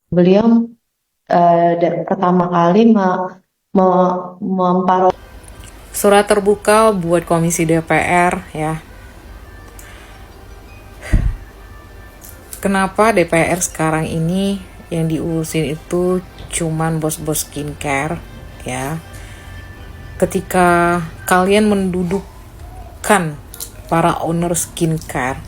Beliau pertama kali memparodi. Surat terbuka buat Komisi DPR ya. Kenapa DPR sekarang ini yang diurusin itu cuman bos-bos skincare ya. Ketika kalian mendudukkan para owner skincare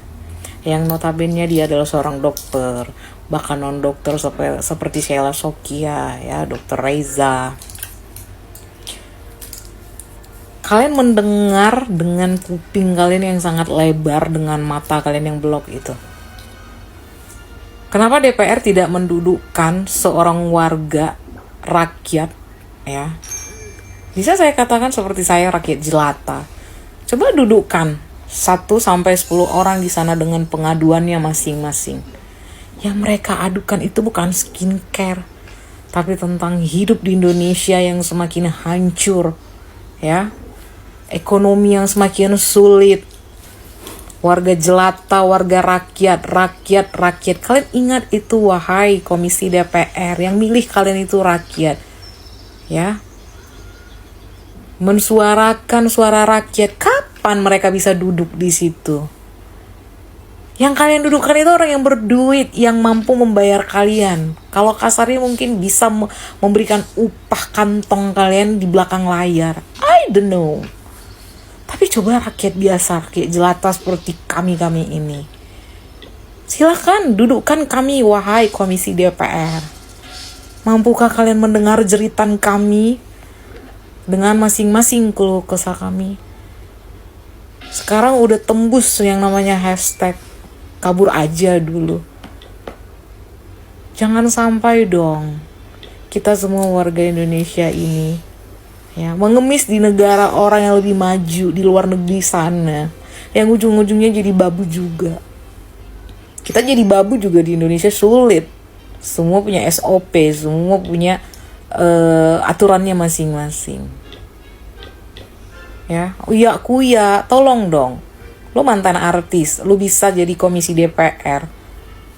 yang notabene dia adalah seorang dokter, bahkan non dokter seperti Sheila Sofia ya, Dokter Reza. Kalian mendengar dengan kuping kalian yang sangat lebar, dengan mata kalian yang belok itu. Kenapa DPR tidak mendudukkan seorang warga rakyat ya? Bisa saya katakan seperti saya rakyat jelata. Coba dudukkan 1 sampai 10 orang di sana dengan pengaduannya masing-masing. Yang mereka adukan itu bukan skincare, tapi tentang hidup di Indonesia yang semakin hancur ya. Ekonomi yang semakin sulit. Warga jelata, warga rakyat. Kalian ingat itu, wahai Komisi DPR, yang milih kalian itu rakyat. Ya. Mensuarakan suara rakyat. Kapan mereka bisa duduk di situ? Yang kalian dudukkan itu orang yang berduit, yang mampu membayar kalian. Kalau kasarnya mungkin bisa memberikan upah kantong kalian di belakang layar. I don't know. Tapi coba rakyat biasa, rakyat jelata seperti kami ini. Silahkan dudukkan kami, wahai Komisi DPR. Mampukah kalian mendengar jeritan kami dengan masing-masing keluh kesah kami? Sekarang udah tembus yang namanya hashtag kabur aja dulu. Jangan sampai dong kita semua warga Indonesia ini ya mengemis di negara orang yang lebih maju di luar negeri sana, yang ujung-ujungnya jadi babu juga. Kita jadi babu juga di Indonesia sulit. Semua punya SOP, semua punya aturannya masing-masing. Ya, uya kuya, tolong dong. Lo mantan artis, lo bisa jadi Komisi DPR.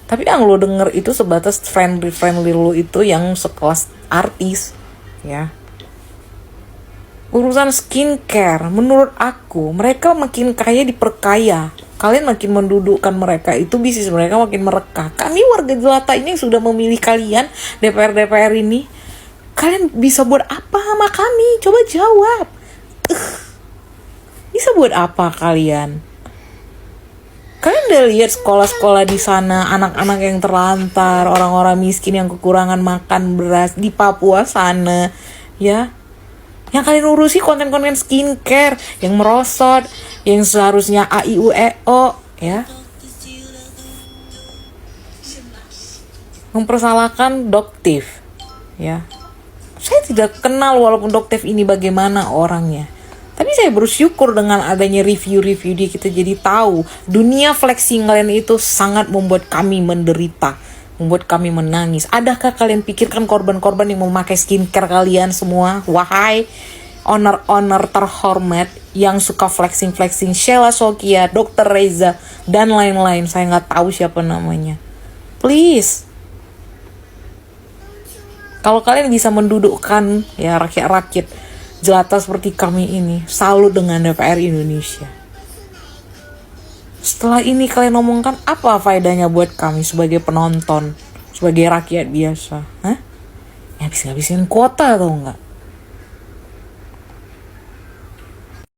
Tapi yang lo denger itu sebatas friendly lo itu yang sekelas artis, ya. Urusan skincare, menurut aku, mereka makin kaya diperkaya. Kalian makin mendudukkan mereka, itu bisnis mereka makin merekah. Kami warga jelata ini yang sudah memilih kalian, DPR ini. Kalian bisa buat apa sama kami? Coba jawab. Bisa buat apa kalian? Kalian udah lihat sekolah-sekolah di sana, anak-anak yang terlantar, orang-orang miskin yang kekurangan makan beras di Papua sana, ya. Yang kalian urusi konten-konten skincare yang merosot, yang seharusnya A I U E O, ya. Mempersalahkan Doktif, ya. Saya tidak kenal walaupun Doktif ini bagaimana orangnya. Tapi saya bersyukur dengan adanya review-review dia, kita jadi tahu dunia flexing kalian itu sangat membuat kami menderita, membuat kami menangis. Adakah kalian pikirkan korban-korban yang memakai skincare kalian semua? Wahai owner-owner terhormat yang suka flexing-flexing, Sheila Sofia, Dokter Reza, dan lain-lain. Saya nggak tahu siapa namanya. Please, kalau kalian bisa mendudukkan ya rakyat-rakyat jelata seperti kami ini, salut dengan DPR Indonesia. Setelah ini kalian omongkan apa faedahnya buat kami sebagai penonton, sebagai rakyat biasa? Hah? Ngabisin kuota atau enggak?